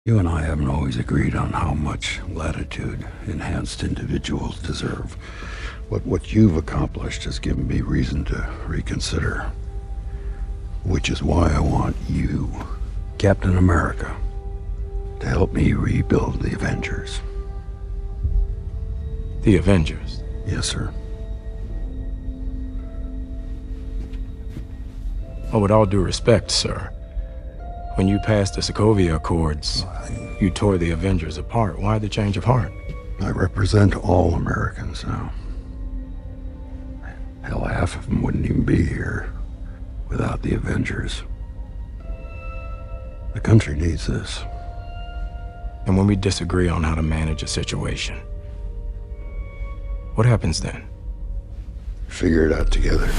You and I haven't always agreed on how much latitude enhanced individuals deserve. What you've accomplished has given me reason to reconsider. Which is why I want you, Captain America, to help me rebuild the Avengers. The Avengers? Yes, sir. Oh, with all due respect, sir, when you passed the Sokovia Accords, you tore the Avengers apart. Why the change of heart? I represent all Americans now. Hell, half of them wouldn't even be here without the Avengers. The country needs this. And when we disagree on how to manage a situation, what happens then? Figure it out together.